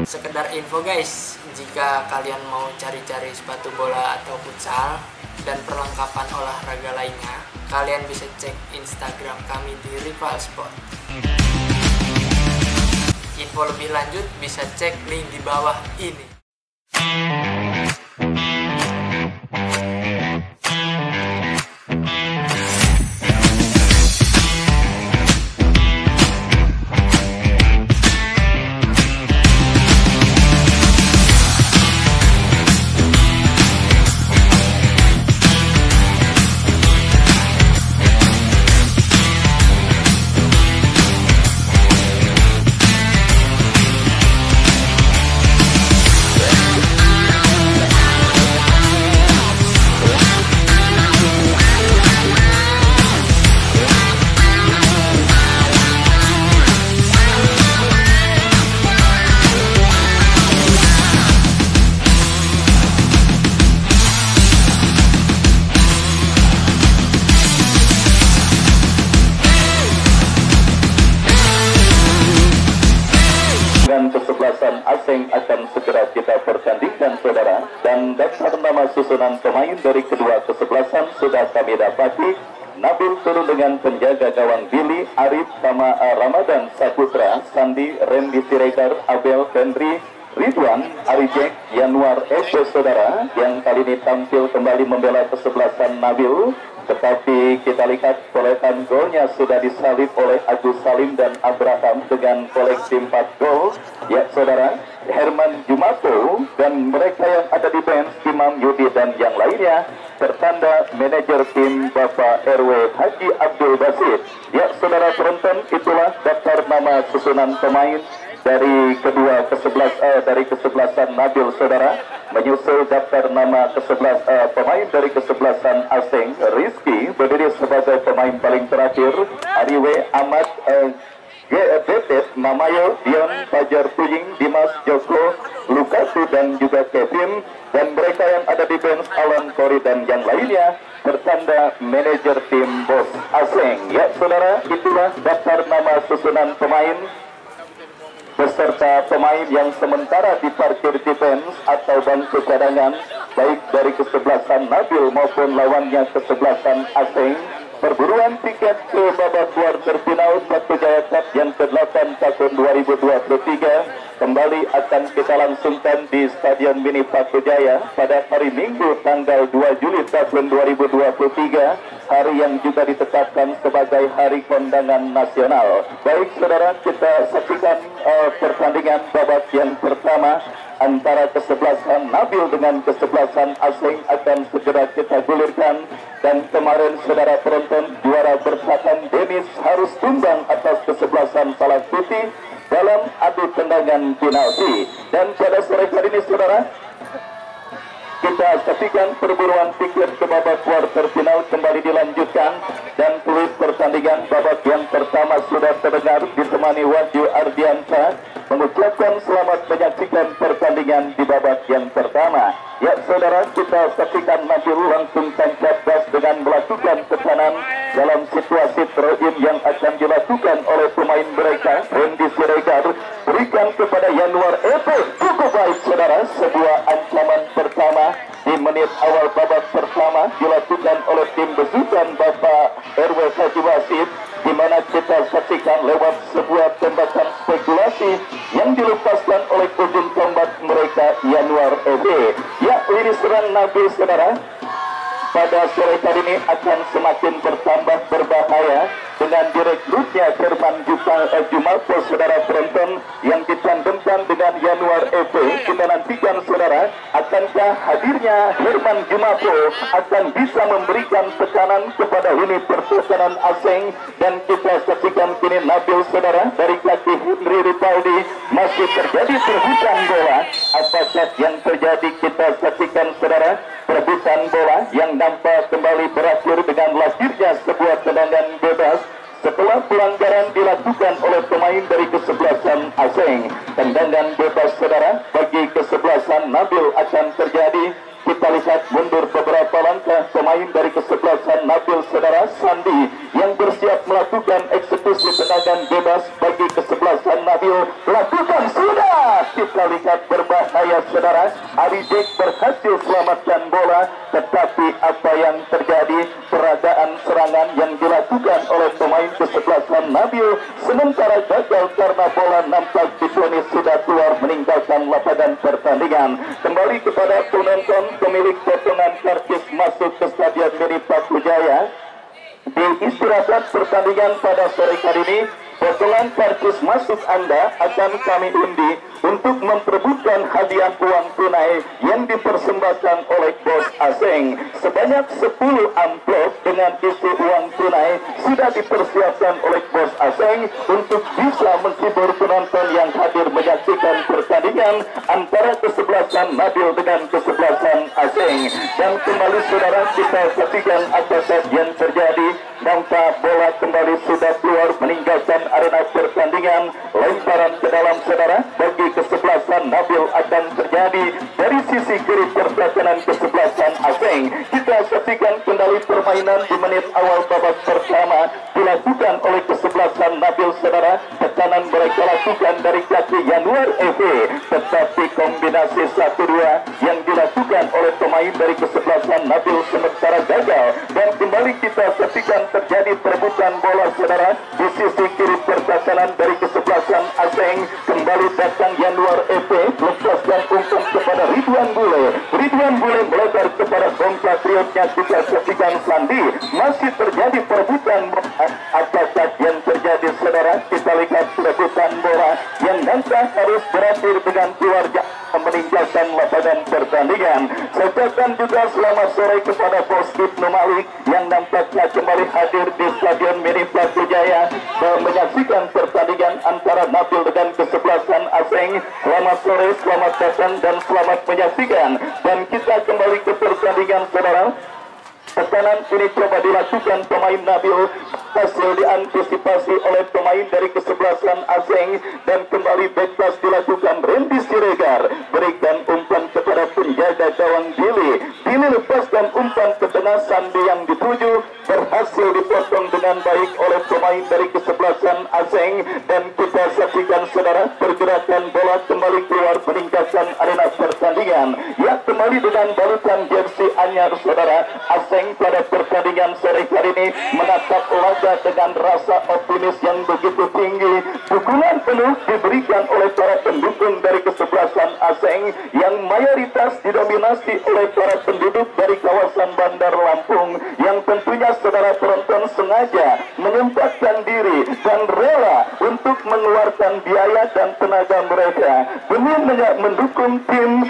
Sekedar info guys, jika kalian mau cari-cari sepatu bola atau futsal dan perlengkapan olahraga lainnya, kalian bisa cek Instagram kami di Rival Sport. Info lebih lanjut bisa cek link di bawah ini. Kesebelasan asing akan segera kita pertandingkan saudara, dan daftar nama susunan pemain dari kedua kesebelasan sudah kami dapati. Nabil turun dengan penjaga gawang Billy, Arif, Tama, Ramadan, Saputra, Sandi, Randy Siregar, Abel, Henry, Ridwan, Arijek, Yanuar, Eko saudara, yang kali ini tampil kembali membela kesebelasan Nabil. Tetapi kita lihat kolekan golnya sudah disalib oleh Agus Salim dan Abraham dengan koleksi 4 gol. Ya saudara, Herman Jumato dan mereka yang ada di bench, Imam Yudi dan yang lainnya, tertanda manajer tim Bapak RW Haji Abdul Basit. Ya saudara penonton, itulah daftar nama susunan pemain dari kedua kesebelasan Nabil saudara. Menyusul daftar nama pemain dari kesebelasan asing, Rizky berdiri sebagai pemain paling terakhir, Ariwe, Ahmad, Detet, Mamayo, Dion, Fajar Pujing, Dimas, Joko, Lukasu dan juga Kevin, dan mereka yang ada di bench, Alan, Kori dan yang lainnya, bertanda manajer tim bos asing. Ya saudara, itulah daftar nama susunan pemain beserta pemain yang sementara diparkir di bench atau bangku cadangan, baik dari kesebelasan Nabil maupun lawannya kesebelasan asing. Perburuan tiket ke babak kuarter final Paku Jaya Cup yang ke-8 tahun 2023 kembali akan kita langsungkan di Stadion Mini Paku Jaya pada hari Minggu tanggal 2 Juli tahun 2023, hari yang juga ditetapkan sebagai Hari Kondangan Nasional. Baik saudara, kita saksikan pertandingan babak yang pertama antara kesebelasan Nabil dengan kesebelasan asing akan segera kita gulirkan. Dan kemarin saudara penonton, juara bertahan Dennis harus tumbang atas kesebelasan Salah Putih dalam adu tendangan penalti. Dan pada sore hari ini saudara, kita saksikan perburuan tiket ke babak kuarter final kembali dilanjutkan, dan peluit pertandingan babak yang pertama sudah terdengar ditemani Wahyu Ardiansa mengucapkan selamat menyaksikan pertandingan di babak yang pertama. Ya saudara, kita saksikan Nabil langsung tancap gas dengan melakukan tekanan dalam situasi throw-in yang akan dilakukan oleh pemain mereka. Randy Siregar berikan kepada Yanuar Eko, cukup baik saudara. Sebuah ancaman pertama di menit awal babak pertama dilakukan oleh tim besutan Bapak RW Haji Wasid, di mana kita saksikan lewat sebuah tembakan spekulasi yang dilepaskan oleh ujung tombak mereka Yanuar Eko. Ya, ini serang Nabil saudara pada sore hari ini akan semakin bertambah berbahaya dengan direkrutnya Herman Jumato saudara penonton, yang ditandemkan dengan Yanuar Eko. Kita nantikan saudara, akankah hadirnya Herman Jumato akan bisa memberikan tekanan kepada unit pertahanan asing. Dan kita saksikan kini Nabil saudara dari kaki Henry Ripaldi masih terjadi perebutan bola. Apakah yang terjadi? Kita saksikan saudara, perebutan bola yang nampak kembali berakhir dengan lahirnya sebuah tendangan bebas setelah pelanggaran dilakukan oleh pemain dari kesebelasan asing. Tendangan bebas saudara bagi kesebelasan Nabil akan terjadi kita lihat mundur beberapa langkah pemain dari kesebelasan Nabil saudara Sandi yang bersiap melakukan eksekusi tendangan bebas bagi kesebelasan Nabil. Lakukan sudah, kita lihat berbahaya saudara. Ari Jack berhasil selamatkan bola, tetapi apa yang terjadi, peragaan serangan yang dilakukan oleh pemain kesebelasan Nabil sementara gagal karena bola nampak diponis sudah keluar meninggalkan lapangan pertandingan. Kembali kepada penonton, pemilik potongan karcis masuk ke Stadion Mini Pakujaya. Di istirahat pertandingan pada sore hari ini, potongan karcis masuk Anda akan kami undi untuk memperebutkan hadiah uang tunai yang dipersembahkan oleh Bos Aseng. Sebanyak 10 amplop dengan isi uang tunai sudah dipersiapkan oleh Bos Aseng untuk bisa menghibur penonton yang hadir menyaksikan pertandingan antara kesebelasan Nabil dengan kesebelasan Aseng. Dan kembali saudara, kita saksikan apa yang terjadi. Nampak bola kembali sudah keluar meninggalkan arena pertandingan. Lemparan ke dalam saudara bagi kesebelasan Nabil akan terjadi dari sisi kiri pertahanan kesebelasan Aseng. Kita saksikan kembali permainan di menit awal babak pertama dilakukan oleh kesebelasan Nabil saudara. Tekanan mereka lakukan dari kaki Januar EV, tetapi kombinasi 1-2 yang dilakukan oleh pemain dari kesebelasan Nabil sementara gagal. Dan kembali kita saksikan terjadi perebutan bola saudara di sisi kiri pertahanan dari kesebelasan Aseng. Kembali datang Januar EP, lepaskan umpan kepada Ridwan Bule. Ridwan Bule melebar kepada compatriotnya. Kita saksikan Sandi, masih terjadi perebutan bola. Apakah yang terjadi saudara? Kita lihat perebutan bola yang nanti harus berakhir dengan keluarga meninggalkan lapangan pertandingan. Saya juga selamat sore kepada Bos Ibnu Malik yang nampaknya kembali hadir di Stadion Mini Pakujaya menyaksikan pertandingan antara Nabil dengan kesebelasan Aseng. Selamat sore, selamat datang dan selamat menyaksikan. Dan kita kembali ke pertandingan saudara. Tekanan ini coba dilakukan pemain Nabil, hasil diantisipasi oleh pemain dari kesebelasan Aseng. Dan kembali back pass dilakukan Randy Siregar, berikan umpan kepada penjaga gawang Billy. Billy lepaskan umpan ke tengah, Sandi yang dituju berhasil dipotong dengan baik oleh pemain dari kesebelasan Aseng. Dan kita saksikan saudara pergerakan bola kembali keluar meninggalkan arena pertandingan. Ya, kembali dengan balutan jersey anyar saudara. Aseng pada pertandingan sore hari ini menatap laga dengan rasa optimis yang begitu tinggi. Dukungan penuh diberikan oleh para pendukung dari kesebelasan Aseng yang mayoritas didominasi oleh para penduduk dari kawasan Bandar Lampung, yang tentunya saudara penonton sengaja menyempatkan diri dan rela untuk mengeluarkan biaya dan tenaga mereka demi mendukung tim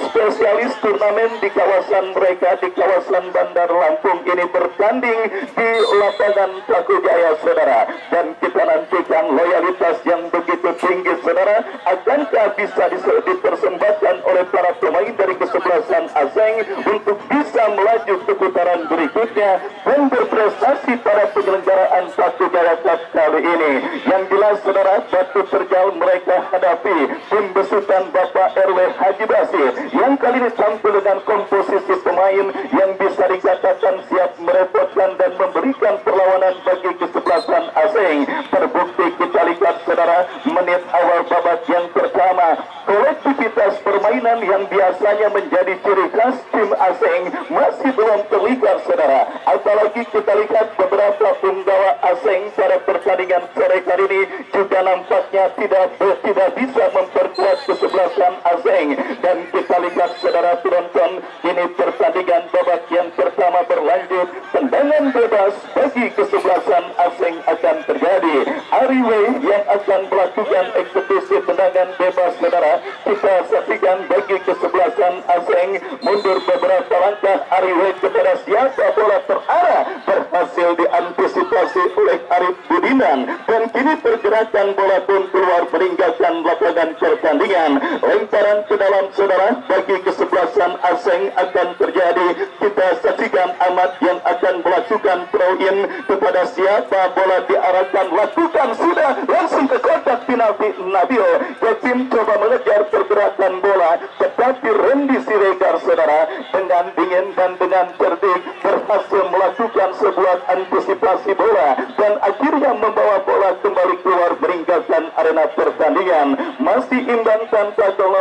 spesialis turnamen di kawasan mereka, di kawasan Bandar Lampung ini bertanding di lapangan Pakujaya saudara. Dan kita nantikan loyalitas yang begitu tinggi saudara, akankah bisa dipersembahkan oleh para pemain dari kesebelasan Aseng untuk bisa melaju ke putaran berikutnya dan berprestasi pada penyelenggaraan Pakujaya Cup kali ini. Yang jelas saudara, batu terjal mereka hadapi tim besutan Bapak RW Haji Basir yang kali ini tampil dengan komposisi pemain yang bisa dikatakan siap merepotkan dan memberikan perlawanan bagi kesebelasan Aseng. Terbukti kita lihat saudara, menit awal babak yang pertama, kolektivitas permainan yang biasanya menjadi ciri khas tim Aseng masih belum terlihat saudara. Apalagi kita lihat beberapa punggawa Aseng pada pertandingan sore kali ini juga nampaknya tidak bisa memperkuat kesebelasan Aseng. Dan kita lihat saudara penonton, ini pertandingan babak yang pertama berlanjut. Tendangan bebas bagi kesebelasan Aseng akan terjadi. Ariwe yang akan melakukan eksekusi tendangan bebas saudara. Kita saksikan bagi kesebelasan Aseng, mundur beberapa langkah Ariwe kepada siapa bola terarah, berhasil diantisipasi oleh Arif Budiman. Dan kini pergerakan bola pun keluar meninggalkan lapangan pertandingan. Lemparan ke dalam saudara bagi kesebelasan Aseng akan terjadi. Kita saksikan Ahmad yang akan melakukan throw-in kepada siapa bola diarahkan, lakukan sudah langsung ke kotak penalti Nabil. Kevin coba mengejar pergerakan bola, tetapi Randy Siregar saudara dengan dingin dan dengan cerdik berhasil melakukan sebuah antisipasi bola dan akhirnya membawa bola kembali keluar meninggalkan arena pertandingan. Masih imbang tanpa gol.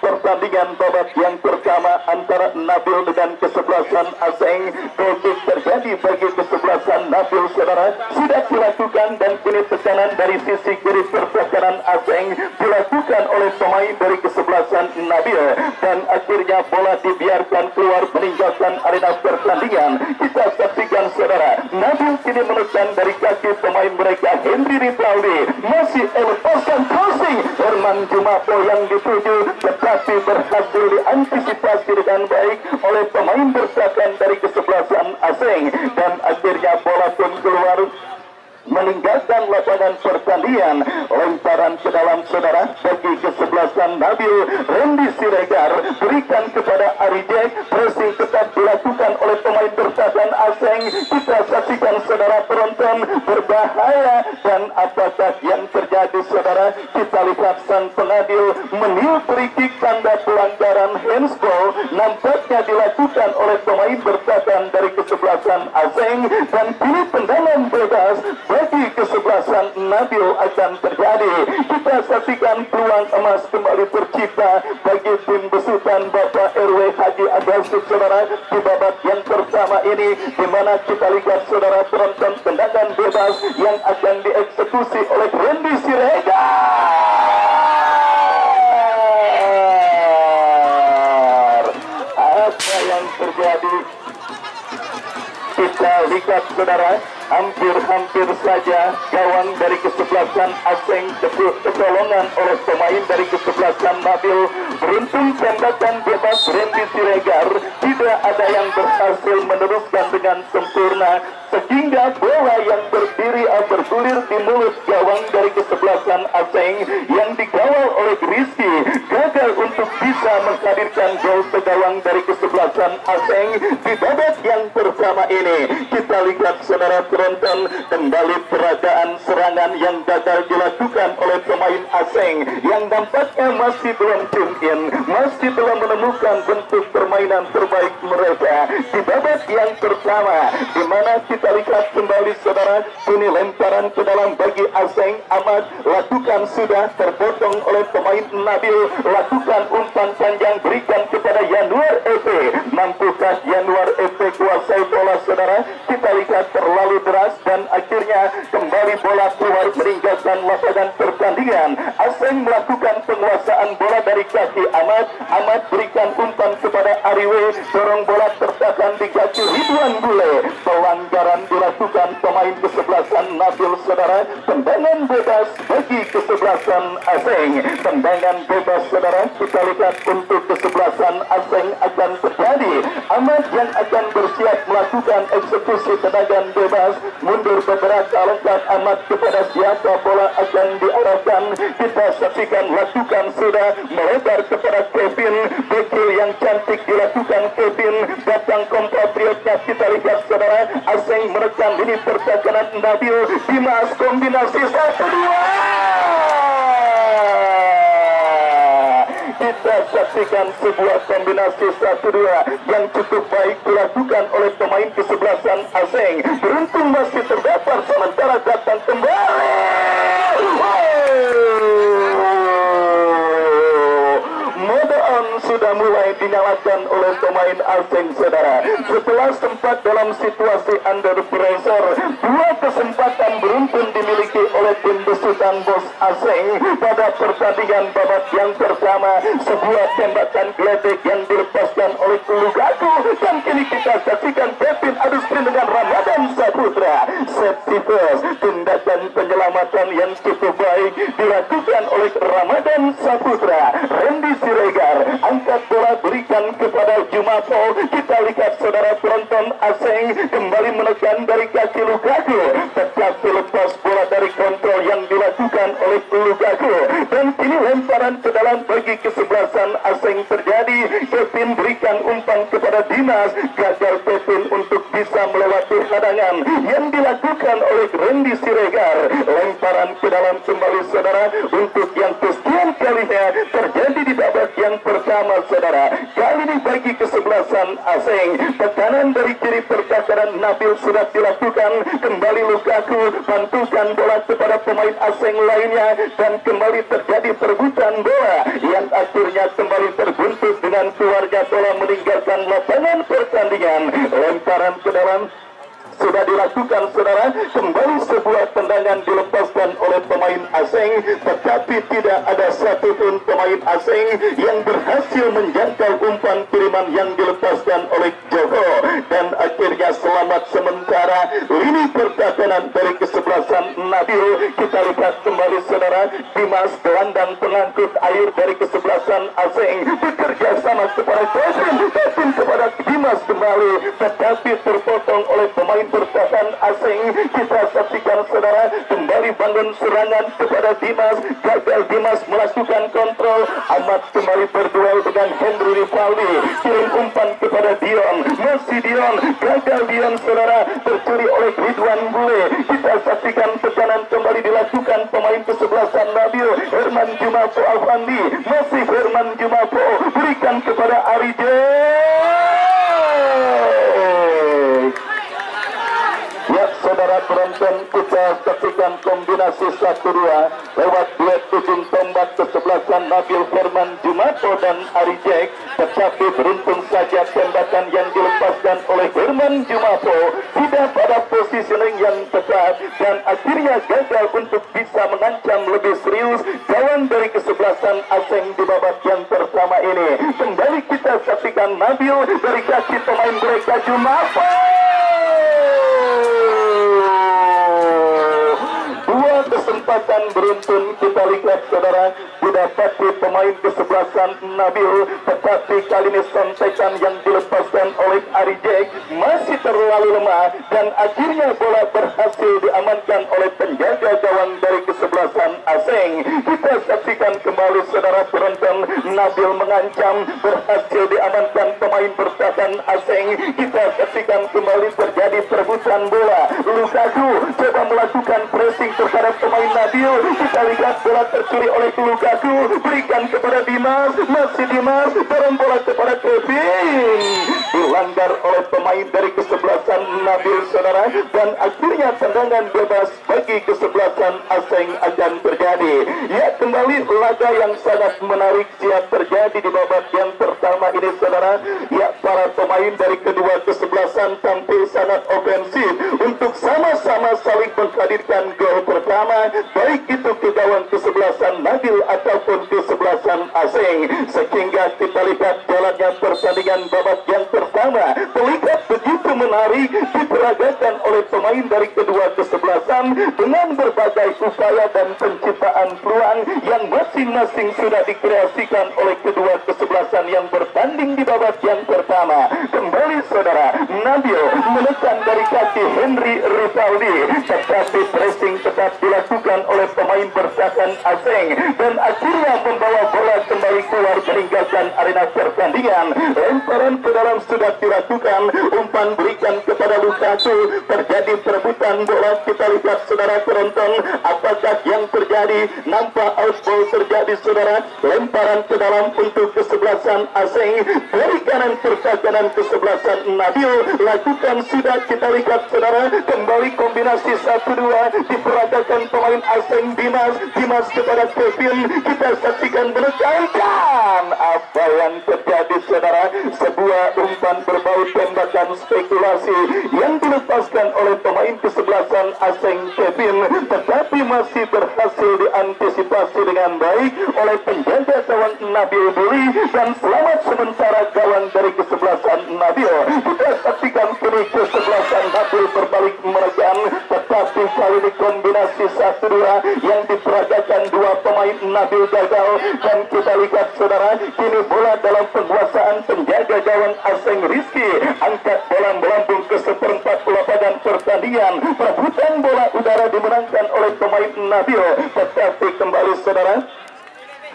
Pertandingan babak yang pertama antara Nabil dengan kesebelasan Aseng. Goal kick terjadi bagi kesebelasan Nabil saudara sudah dilakukan dan kini tekanan dari sisi kiri pertahanan Aseng dilakukan oleh pemain dari kesebelasan Nabil dan akhirnya bola dibiarkan keluar meninggalkan arena pertandingan. Kita saksikan saudara, Nabil kini menekan dari kaki pemain mereka Henry Rivaldi, masih lepaskan crossing Herman Jumapo yang dituju, tetapi berhasil diantisipasi dengan baik oleh pemain bertahan dari kesebelasan Aseng dan akhirnya bola pun keluar meninggalkan lapangan pertandingan. Lemparan ke dalam saudara bagi kesebelasan Nabil. Randy Siregar berikan kepada Ari Jack, pressing tetap dilakukan oleh pemain bertahan Aseng. Kita saksikan saudara penonton, berbahaya dan apakah yang terjadi saudara? Kita lihat sang pengadil meniup free kick tanda pelanggaran handsball nampaknya dilakukan oleh pemain bertahan dari kesebelasan Aseng dan kini tendangan bebas bagi kesebelasan Nabil akan terjadi. Kita saksikan peluang emas kembali tercipta bagi tim besutan Bapak RW Haji Agasus saudara di babak yang pertama ini, di mana kita lihat saudara penonton tendangan bebas yang akan dieksekusi oleh Randy Siregar. Apa yang terjadi? Kita lihat saudara, hampir saja gawang dari kesebelasan Aseng kecolongan oleh pemain dari kesebelasan Nabil. Beruntung tembakan bebas Randy Siregar tidak ada yang berhasil meneruskan dengan sempurna, sehingga bola yang bergulir di mulut gawang dari kesebelasan Aseng yang dikawal oleh Rizky gagal untuk bisa menghadirkan gol ke gawang dari kesebelasan Aseng di babak yang pertama ini. Kita lihat saudara penonton, kembali peragaan serangan yang gagal dilakukan oleh pemain Aseng yang nampaknya masih belum tune in, masih belum menemukan bentuk permainan terbaik mereka di babak yang pertama, di mana kita lihat kembali saudara, kini lemparan ke dalam bagi Aseng. Ahmad lakukan sudah terpotong oleh pemain Nabil, lakukan umpan panjang berikan kepada Yanuar Epe. Mampukah Yanuar Epe kuasai bola saudara? Kita lihat terlalu deras dan akhirnya kembali bola keluar meninggalkan lapangan pertandingan. Aseng melakukan penguasaan bola dari kaki Ahmad. Ahmad berikan umpan kepada Ariwe, dorong bola tertahan di kaki Ridwan Bule. Pelanggaran dilakukan pemain kesebelasan Nabil saudara. Tendangan bebas bagi kesebelasan Aseng. Tendangan bebas saudara, kita lihat untuk kesebelasan Aseng akan terjadi. Ahmad yang akan bersiap melakukan eksekusi tendangan bebas, mundur beberapa langkah Ahmad kepada siapa bola akan diarahkan. Kita saksikan lakukan sudah melebar kepada Kevin, bekil yang cantik dilakukan Kevin, datang kompatriotnya. Kita lihat saudara, Aseng menekan lini pertahanan Nabil. Dimas kombinasi 1-2. Kita saksikan sebuah kombinasi 1-2 yang cukup baik dilakukan oleh pemain kesebelasan Aseng. Beruntung masih terdapat sementara datang kembali. Mode on sudah mulai dinyalakan oleh pemain Aseng saudara. Setelah sempat dalam situasi under pressure, dua kesempatan beruntun dimiliki oleh tim besutan Bos Aseng pada pertandingan babak yang pertama. Sebuah tembakan geledek yang dilepaskan oleh Lukaku dan kini kita saksikan Kevin adu sprint dengan Ramadan Saputra. Safety first, tindakan penyelamatan yang cukup baik dilakukan oleh Ramadan Saputra. Randy Siregar angkat bola berikan kepada Jumapo. Kita lihat saudara penonton, Aseng kembali menekan dari kaki Lukaku, tetapi lepas bola dari kontrol yang dilakukan oleh Lukaku dan kini lemparan ke dalam bagi kesebelasan asing terjadi. Kevin berikan umpan kepada Dimas, gagal Kevin untuk bisa melewati hadangan yang dilakukan oleh Randy Siregar. Lemparan ke dalam kembali saudara untuk yang kesekian kalinya terjadi di babak yang pertama saudara. Kali ini bagi kesebelasan asing, tekanan dari kiri pertahanan Nabil sudah dilakukan. Kembali Lukaku bantukan bola kepada pemain asing lainnya dan kembali terjadi perebutan bola yang akhirnya kembali terbuntus dengan keluarga bola meninggalkan lapangan pertandingan. Lemparan ke dalam sudah dilakukan saudara, kembali sebuah tendangan dilepaskan oleh pemain asing, tetapi tidak ada satupun pemain asing yang berhasil menjangkau umpan kiriman yang dilepaskan oleh Joko, dan akhirnya selamat sementara lini pertahanan dari kesebelasan Nabil. Kita lihat kembali saudara, Dimas gelandang pengangkut air dari kesebelasan asing bekerja sama kepada Kevin kepada Dimas kembali, tetapi terpotong oleh pemain pertahanan asing. Kita saksikan saudara, kembali bangun serangan kepada Dimas, gagal Dimas melakukan kontrol. Ahmad kembali berduel dengan Henry Rivaldi, kirim umpan kepada Dion, masih Dion, gagal Dion saudara, tercuri oleh Ridwan Bule. Kita saksikan tekanan kembali dilakukan pemain kesebelasan Nabil, Herman Jumapo Afandi, masih Herman Jumapo berikan kepada Arije. Ya saudara penonton, kita saksikan kombinasi 1-2 lewat duet ujung tombak kesebelasan Nabil Herman Jumato dan Ari Jack, tetapi beruntung saja tembakan yang dilepaskan oleh Herman Jumato tidak pada positioning yang tepat dan akhirnya gagal untuk bisa mengancam lebih serius gawang dari kesebelasan asing di babak yang pertama ini. Kembali kita saksikan Nabil dari kaki pemain mereka Jumato. Dua kesempatan beruntun kita lihat saudara didapati pemain kesebelasan Nabil, tetapi kali ini sontekan yang dilepaskan oleh Ari Jack masih terlalu lemah dan akhirnya bola berhasil diamankan oleh penjaga gawang dari kesebelasan asing. Kita saksikan kembali saudara penonton, Nabil mengancam, berhasil diamankan pemain pertahanan asing. Kita saksikan kembali terjadi perebutan bola. Lukaku coba melakukan pressing terhadap pemain Nabil. Kita lihat bola tercuri oleh Lukaku, berikan kepada Dimas, masih Dimas, dorong bola kepada Kevin, dilanggar oleh pemain dari kesebelasan Nabil saudara, dan akhirnya tendangan bebas bagi kesebelasan asing akan terjadi. Ya, kembali laga yang sangat menarik siap terjadi di babak yang pertama ini saudara. Ya, para pemain dari kedua kesebelasan tampil sangat ofensif untuk sama-sama saling menghadirkan gol pertama, baik itu ke gawang kesebelasan Nabil ataupun kesebelasan asing, sehingga kita lihat jalannya pertandingan babak yang pertama terlihat begitu menarik diperagakan oleh pemain dari kedua kesebelasan dengan berbagai upaya dan penciptaan peluang yang masing-masing sudah dikreasikan oleh kedua kesebelasan yang bertanding di babak yang pertama. Kembali saudara, Nabil menekan dari kaki Henry Rivaldi, tetapi pressing tetap dilakukan oleh pemain bertahan asing dan akhirnya membawa bola kembali keluar meninggalkan arena pertandingan. Lemparan ke dalam sudah dilakukan, umpan berikan kepada Lukaku, terjadi perebutan bola. Kita lihat saudara penonton, apakah yang terjadi? Nampak outball terjadi saudara, lemparan ke dalam untuk kesebelasan asing dari kanan pertahanan kesebelasan Nabil lakukan sudah. Kita lihat saudara, kembali kombinasi 1-2 diperagakan pemain asing Dimas kepada Kevin. Kita saksikan menekankan apa yang terjadi saudara, sebuah umpan berbau tembakan spekulasi yang dilepaskan oleh pemain kesebelasan asing Kevin, tetapi masih berhasil diantisipasi dengan baik oleh penjaga gawang Nabil Buli dan selamat sementara gawang dari kesebelasan Nabil. Kita saksikan kini kesebelasan Nabil berbalik merekam, tetapi kali ini kombinasi 1-2 yang diperagakan dua pemain Nabil gagal dan kita lihat saudara, kini bola dalam penguasaan penjaga gawang asing Rizky, angkat bola melambung ke seperempat lapangan pertandingan. Perebutan bola udara dimenangkan oleh pemain Nabil, tetapi kembali saudara,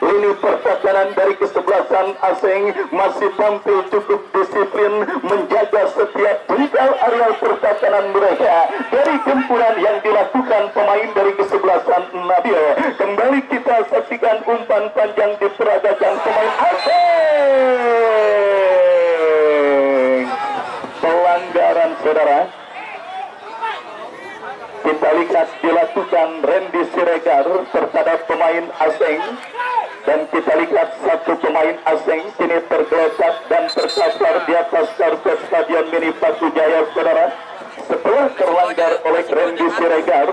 lini pertahanan dari kesebelasan asing masih tampil cukup disiplin menjaga setiap jengkal areal pertahanan mereka dari gempuran yang dilakukan pemain dari kesebelasan Nabil. Kembali kita saksikan umpan panjang diperagakan pemain asing. Pelanggaran saudara. Kita lihat dilakukan Randy Siregar terhadap pemain asing. Dan kita lihat satu pemain asing kini tergeletak dan terkapar di atas karpet Stadion Mini Paku Jaya, saudara. Setelah terlanggar oleh Randy Siregar,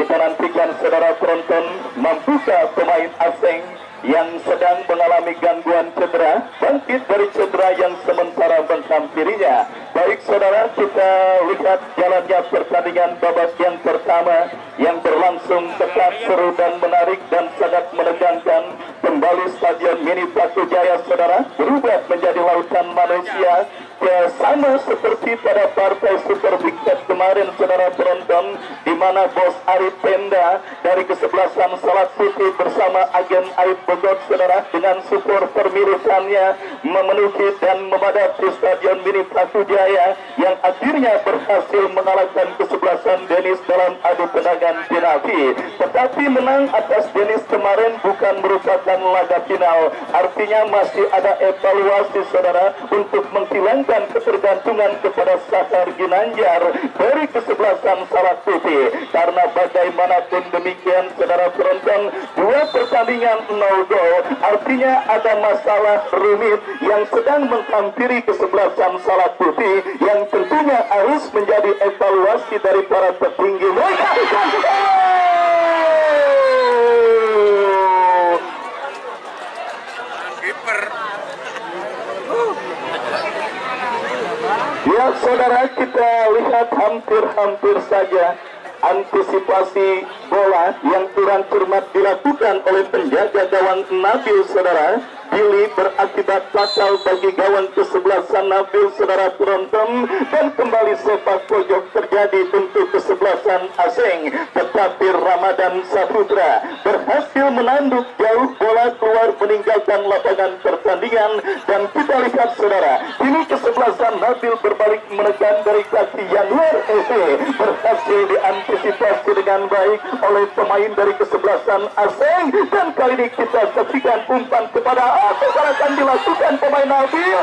kita nantikan saudara penonton mampukah pemain asing yang sedang mengalami gangguan cedera bangkit dari cedera yang sementara menghampirinya. Baik saudara, kita lihat jalannya pertandingan babak yang pertama yang berlangsung ketat, seru dan menarik dan sangat menegangkan. Kembali Stadion Mini Paku Jaya saudara berubah menjadi lautan manusia, ya, sama seperti pada partai Super Big Cat kemarin saudara penonton, di mana Bos Arif Penda dari kesebelasan Salak Putih bersama agen Aib Bogor saudara dengan supporter militannya memenuhi dan memadati Stadion Mini Paku Jaya yang akhirnya berhasil mengalahkan kesebelasan Denis dalam adu tendangan penalti. Tetapi menang atas Denis kemarin bukan merupakan laga final, artinya masih ada evaluasi saudara untuk menghilangkan ketergantungan kepada Sakar Ginanjar dari kesebelasan Salak Putih. Karena bagaimanapun demikian saudara penonton, dua pertandingan 0 gol, artinya ada masalah rumit yang sedang menghampiri kesebelasan Salak Putih yang tentunya harus menjadi evaluasi dari para petinggi mereka. Ya saudara, kita lihat hampir saja antisipasi bola yang kurang cermat dilakukan oleh penjaga gawang Nabil saudara. Billy berakibat fatal bagi gawang kesebelasan Nabil saudara penonton, dan kembali sepak pojok terjadi untuk kesebelasan asing. Tetapi Ramadan Saputra berhasil menanduk jauh bola keluar meninggalkan lapangan pertandingan. Dan kita lihat saudara, kini kesebelasan Nabil berbalik menekan dari kaki Januar Eze, berhasil diantisipasi dengan baik oleh pemain dari kesebelasan asing. Dan kali ini kita saksikan umpan kepada akan dilakukan pemain Nabil.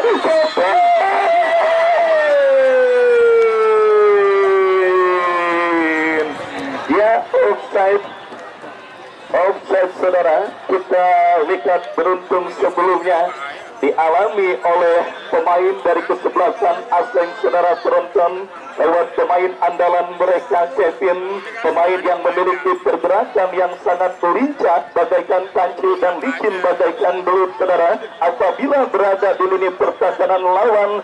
Ya, offside saudara. Kita lihat beruntung sebelumnya dialami oleh pemain dari kesebelasan asing saudara penonton lewat pemain andalan mereka Kevin, pemain yang memiliki pergerakan yang sangat lincah bagaikan kancil dan licin bagaikan belut saudara. Apabila berada di lini pertahanan lawan,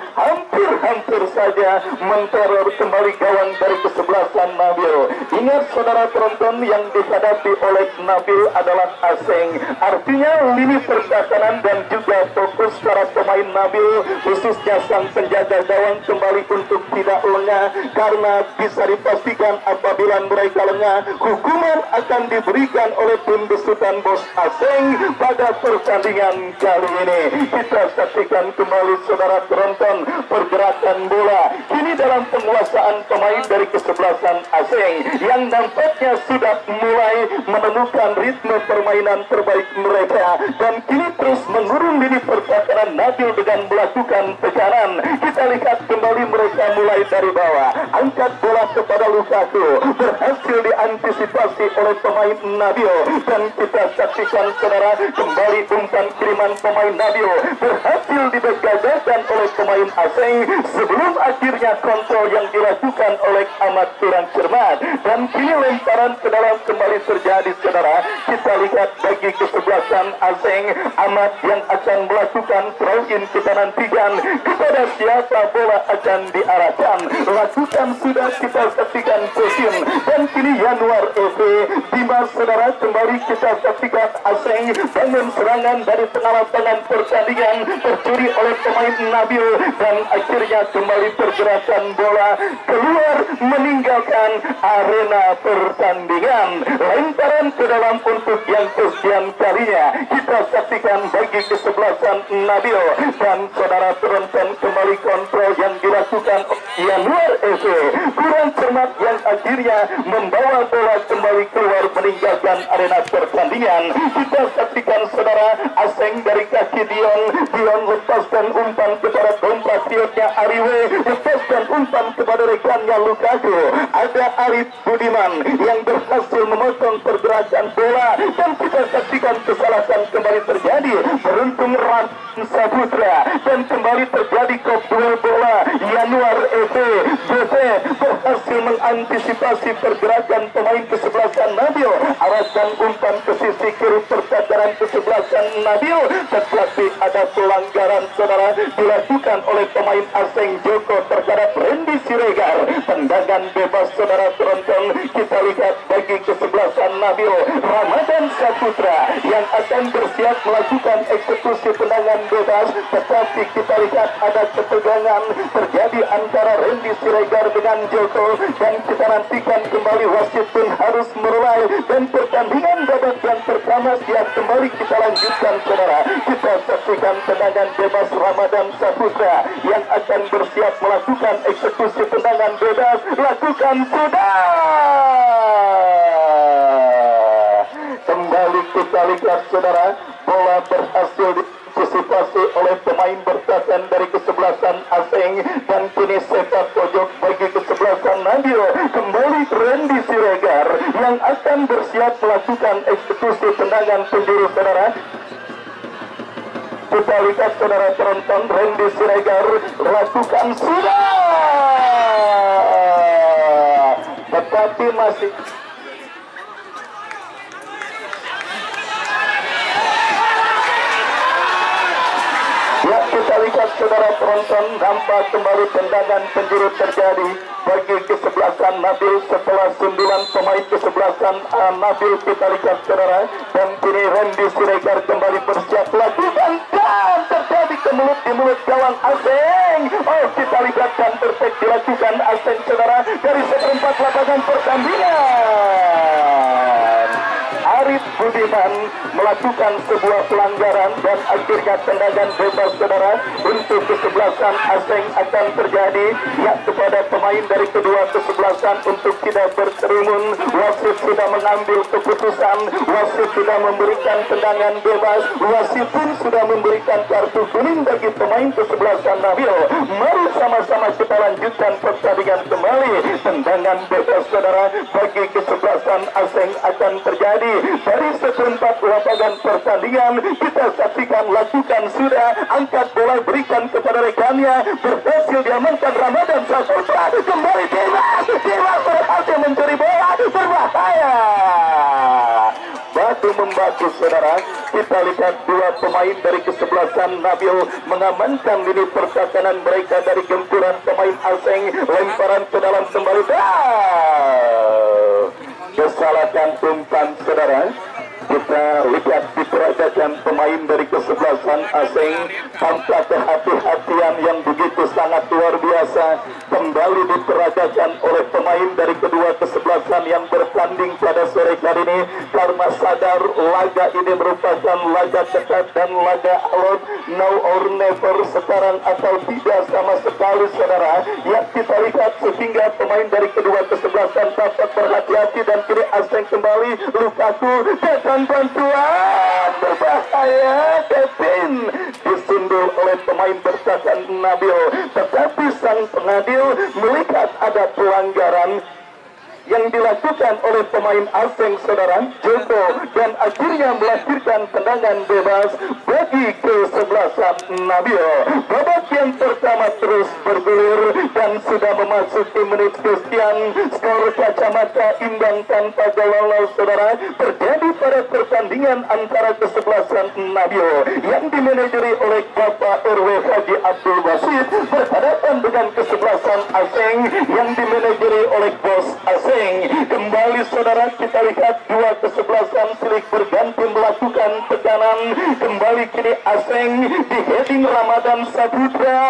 hampir saja menteror kembali gawang dari kesebelasan Nabil. Ingat saudara penonton, yang dihadapi oleh Nabil adalah asing, artinya lini pertahanan dan juga fokus para pemain Nabil khususnya sang penjaga gawang kembali untuk tidak lengah, karena bisa dipastikan apabila mereka lengah, hukuman akan diberikan oleh tim besutan Bos asing pada pertandingan kali ini. Kita saksikan kembali saudara penonton pergerakan bola kini dalam penguasaan pemain dari kesebelasan asing yang nampaknya sudah mulai menemukan ritme permainan terbaik mereka, dan kini terus menurun lini pertahanan Nabil dengan melakukan tekanan. Kita lihat kembali mereka mulai dari bawah, angkat bola kepada Lukaku, berhasil diantisipasi oleh pemain Nabil. Dan kita saksikan saudara, kembali umpan kiriman pemain Nabil berhasil dibegajakan oleh pemain asing sebelum akhirnya kontrol yang dilakukan oleh amat kurang cermat. Dan kini lemparan ke dalam kembali terjadi saudara. Kita lihat bagi kesebelasan asing, Amat yang akan melakukan throw-in. Kita nantikan kepada siapa bola akan diarahkan. Lakukan sudah kita saksikan Kosin, dan kini Januar Eze. Dimas saudara, kembali kita saksikan asing bangun serangan dari tengah lapangan pertandingan. diri oleh pemain Nabil dan akhirnya kembali pergerakan bola keluar meninggalkan arena pertandingan. Lemparan ke dalam untuk yang kesekian kalinya kita saksikan bagi kesebelasan Nabil dan saudara penonton kembali kontrol yang dilakukan Yanuar FC kurang cermat yang akhirnya membawa bola kembali keluar meninggalkan arena pertandingan. Kita saksikan saudara aseng dari kaki Dion lepaskan umpan kepada compatriotnya Ariwe, lepaskan umpan kepada rekannya Lukaku. Ada Arif Budiman yang berhasil memotong pergerakan bola dan kita saksikan kesalahan kembali terjadi. Beruntung Ram Saputra dan kembali terjadi duel bola. Yanuar FC berhasil mengantisipasi pergerakan pemain kesebelasan Nabil, arahkan umpan ke sisi kiri pertahanan kesebelasan Nabil, tetapi ada pelanggaran saudara dilakukan oleh pemain asing Joko terhadap Randy Siregar. Tendangan bebas saudara penonton, kita lihat bagi kesebelasan Nabil, Ramadan Saputra yang akan bersiap melakukan eksekusi tendangan bebas, tetapi kita lihat ada ketegangan terjadi antara Randy Siregar dengan Joko dan kita nantikan kembali wasit pun harus mulai dan pertandingan babak yang pertama siap kembali kita lanjutkan saudara. Kita saksikan tendangan bebas Ramadan Saputra yang akan bersiap melakukan eksekusi tendangan bebas, lakukan sudah. Kembali kita lihat saudara, bola berhasil diantisipasi oleh pemain bertahan dari kesebelasan asing dan kini sepak pojok bagi kesebelasan Nabil. Kembali Randy Siregar yang akan bersiap melakukan eksekusi tendangan penjuru saudara. Kita lihat saudara penonton, Randy Siregar lakukan sudah, tetapi masih ya. Kita lihat saudara penonton, nampak kembali tendangan penjuru terjadi bagi kesebelasan Nabil setelah 9 pemain kesebelasan Nabil. Kita lihat saudara, dan kini Randy Siregar kembali bersiap lakukan dan terjadi kemulut di mulut gawang asing. Oh, kita lihat dan perfect dilakukan asing saudara dari seperempat lapangan pertandingan. Arif Budiman melakukan sebuah pelanggaran dan akhirnya tendangan bebas saudara untuk kesebelasan asing akan terjadi ya kepada pemain dari kedua kesebelasan untuk tidak berkerumun. Wasit sudah mengambil keputusan, wasit sudah memberikan tendangan bebas, wasit pun sudah memberikan kartu kuning bagi pemain kesebelasan Nabil. Mari sama-sama kita lanjutkan pertandingan kembali. Tendangan bebas saudara bagi kesebelasan asing akan terjadi dari seperempat lapangan pertandingan. Kita saksikan, lakukan sudah, angkat bola berikan kepada rekannya, berhasil diamankan Ramadan Saputra. Kembali Dewas berhasil mencuri bola, berbahaya. Batu membatu saudara. Kita lihat dua pemain dari kesebelasan Nabil mengamankan lini pertahanan mereka dari gempuran pemain asing. Lemparan ke dalam kembali. Kesalahan umpan saudara. Kita lihat diperagakan pemain dari kesebelasan asing tanpa kehati-hatian yang begitu sangat luar biasa. Kembali diperagakan oleh pemain dari kedua kesebelasan yang bertanding pada sore kali ini, karena sadar laga ini merupakan laga ketat dan laga alot, now or never, sekarang atau tidak sama sekali saudara. Ya, kita lihat sehingga pemain dari kedua kesebelasan dapat berhati-hati dan kini asing kembali. Lukaku dan bantuan berbahaya. Kevin disundul oleh pemain bertahan Nabil, tetapi sang pengadil melihat ada pelanggaran yang dilakukan oleh pemain asing saudara Joko dan akhirnya melahirkan tendangan bebas bagi kesebelasan Nabil. Babak yang pertama terus bergulir dan sudah memasuki menit kesekian. Skor kacamata imbang tanpa gol saudara terjadi pada pertandingan antara kesebelasan Nabil yang dimanajeri oleh Bapak RW Haji Abdul Basit berhadapan dengan kesebelasan asing yang dimanajeri oleh bos asing. Kembali saudara kita lihat dua kesebelasan silih berganti melakukan tekanan. Kembali kini Aseng di heading Ramadan Saputra.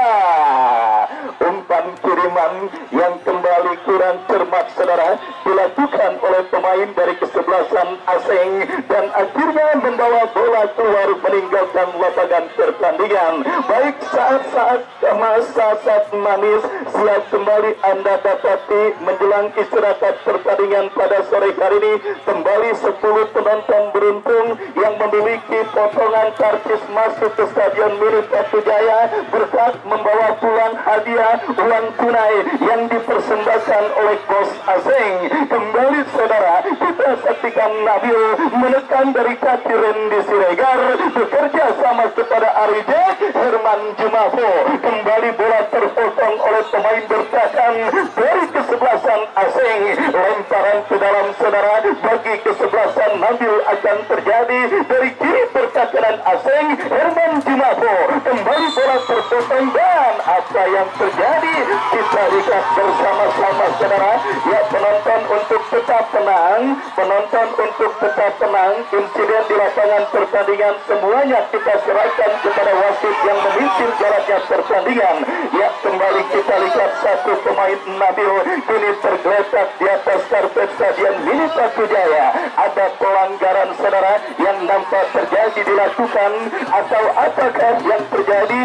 Umpan kiriman yang kembali kurang cermat saudara dilakukan oleh pemain dari kesebelasan Aseng dan akhirnya membawa bola keluar meninggalkan lapangan pertandingan. Baik saat-saat masa-saat manis siap kembali Anda dapati menjelang istirahat pertandingan pada sore hari ini. Kembali 10 penonton beruntung yang memiliki potongan karcis masuk ke Stadion Milik Batujaya berkat membawa pulang hadiah uang tunai yang dipersembahkan oleh Bos Aseng. Kembali saudara kita saksikan Nabil menekan dari kaki Randy Siregar bekerja sama kepada Arijek Herman Jumafo. Kembali bola terpotong oleh pemain bertahan dari kesebelasan Aseng. Lemparan ke dalam saudara bagi kesebelasan Nabil akan terjadi dari kiri pertahanan Aseng Herman Jumafo. Kembali bola terpotong dan apa yang terjadi kita lihat bersama-sama saudara. Ya penonton untuk tetap tenang, penonton untuk tetap tenang. Insiden di lapangan pertandingan semuanya kita serahkan kepada wasit yang memimpin jalannya pertandingan. Ya kembali kita lihat satu pemain Nabil kini tergeletak di atas karpet Stadion Milik Batujaya. Ada pelanggaran saudara yang nampak terjadi dilakukan atau apakah yang terjadi?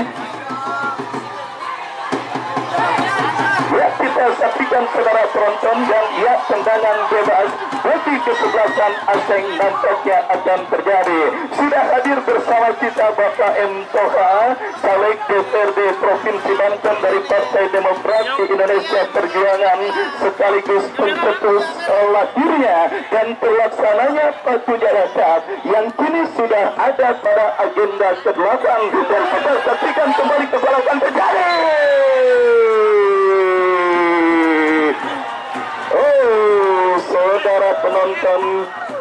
Ya kita saksikan saudara penonton dan ya tendangan bebas bagi kesebelasan Aseng nampaknya akan terjadi. Sudah hadir bersama kita Bapak M. Toha, Caleg DPRD Provinsi Banten dari Partai Demokrat Indonesia Perjuangan sekaligus pencetus lahirnya dan terlaksananya Batujaya Cup yang kini sudah ada pada agenda ke-8 dan kita saksikan kembali kebalapan terjadi. Saudara penonton,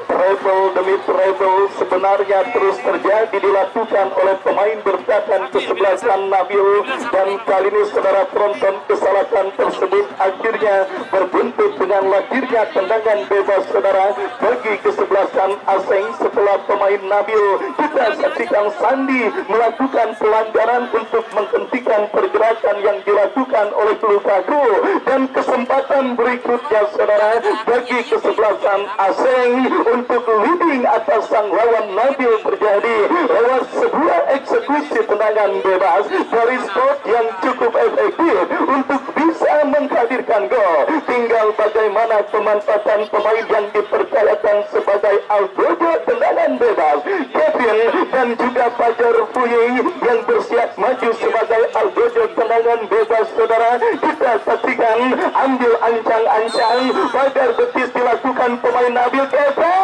treble demi treble sebenarnya terus terjadi dilakukan oleh pemain bertahan kesebelasan Nabil dan kali ini saudara penonton kesalahan tersebut akhirnya berbuntut dengan lahirnya tendangan bebas saudara bagi kesebelasan Aseng setelah pemain Nabil. Kita saksikan Sandi melakukan pelanggaran untuk menghentikan pergerakan yang dilakukan oleh Lukaku dan kesempatan berikutnya saudara bagi kesebelasan Aseng untuk leading atas sang lawan Nabil terjadi lewat sebuah eksekusi tendangan bebas dari spot yang cukup efektif untuk bisa menghadirkan gol. Tinggal bagaimana pemanfaatan pemain yang dipercayakan sebagai Algojo tendangan bebas Kevin dan juga Fajar Fuying yang bersiap maju sebagai Algojo tendangan bebas saudara. Kita saksikan ambil ancang-ancang pagar betis dilakukan pemain Nabil Kevin.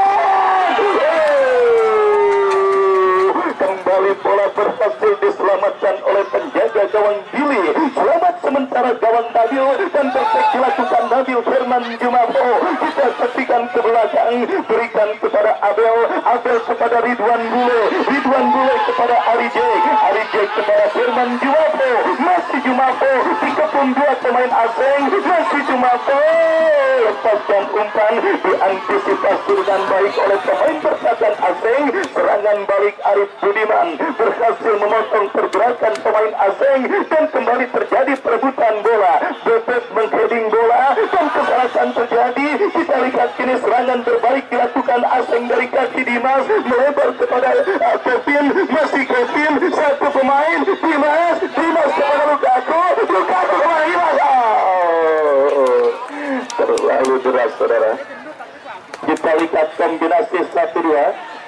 Kembali bola berhasil diselamatkan oleh penjaga gawang Billy. Selamat sementara gawang Nabil dan perfect dilakukan Nabil Herman Jumafo. Kita saksikan ke belakang, berikan kepada Abel, Abel kepada Ridwan Bule kepada Arijek kepada Herman Jumafo. Masih Jumafo dikepung dua pemain Aseng. Masih Jumafo lepaskan umpan diantisipasi dengan baik oleh pemain bertahan Aseng. Serangan balik Arif Budiman berhasil memotong pergerakan pemain Aseng dan kembali terjadi perebutan bola. Bebek mengheading bola dan kesalahan terjadi. Kita lihat kini serangan berbalik dilakukan Aseng dari kaki Dimas melebar kepada Kevin. Masih Kevin, satu pemain Dimas kepada Lukaku kepada Dimas. Terlalu deras saudara. Kita lihat kombinasi 1-2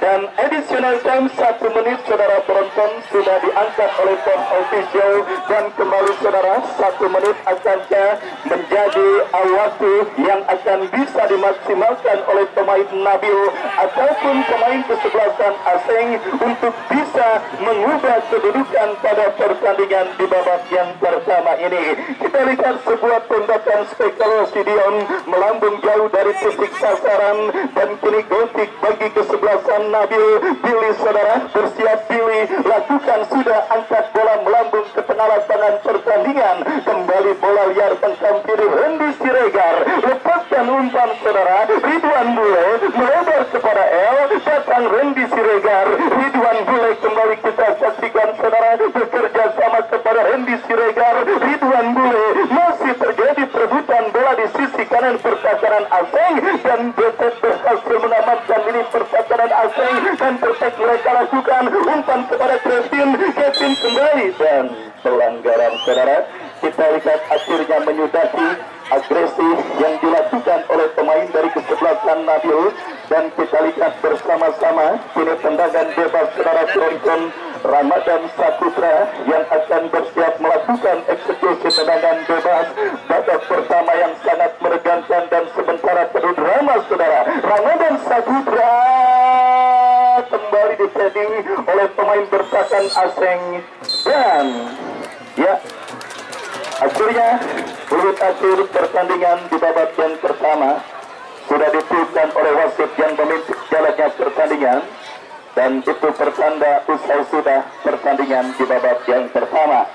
dan additional time 1 menit saudara penonton sudah diangkat oleh pom official dan kembali saudara 1 menit akankah menjadi waktu yang akan bisa dimaksimalkan oleh pemain Nabil ataupun pemain kesebelasan Aseng untuk bisa mengubah kedudukan pada pertandingan di babak yang pertama ini. Kita lihat sebuah tembakan spekulasi Dion melambung jauh dari titik sasaran dan kini gotik bagi kesebelasan Nabil. Billy saudara bersiap Billy lakukan sudah angkat bola melambung ke tengah lapangan pertandingan. Kembali bola liar menghampiri Hendy Siregar. Lepaskan umpan saudara. Ridwan Bule melebar kepada L. Datang Hendy Siregar. Ridwan Bule kembali kita saksikan saudara. Bekerja sama kepada Hendy Siregar. Ridwan Bule masih terjadi perebutan bola di sisi kanan pertahanan Aseng, dan Betet berhasil mengamankan ini pertahanan Aseng, dan Betet mereka lakukan umpan kepada Kevin kembali, dan pelanggaran saudara. Kita lihat akhirnya menyudahi agresi yang dilakukan oleh pemain dari kesebelasan Nabil, dan kita lihat bersama-sama kini tendangan bebas saudara Tronton Ramadan Saputra yang akan bersiap melakukan eksekusi tendangan bebas. Babak pertama yang sangat menegangkan dan sementara penuh drama saudara. Ramadan Saputra kembali disetting oleh pemain bertahan Aseng, dan ya akhirnya bulut akhir pertandingan di babak yang pertama sudah diputuskan oleh wasit yang memimpin jalannya pertandingan, dan itu pertanda usai sudah pertandingan di babak yang pertama.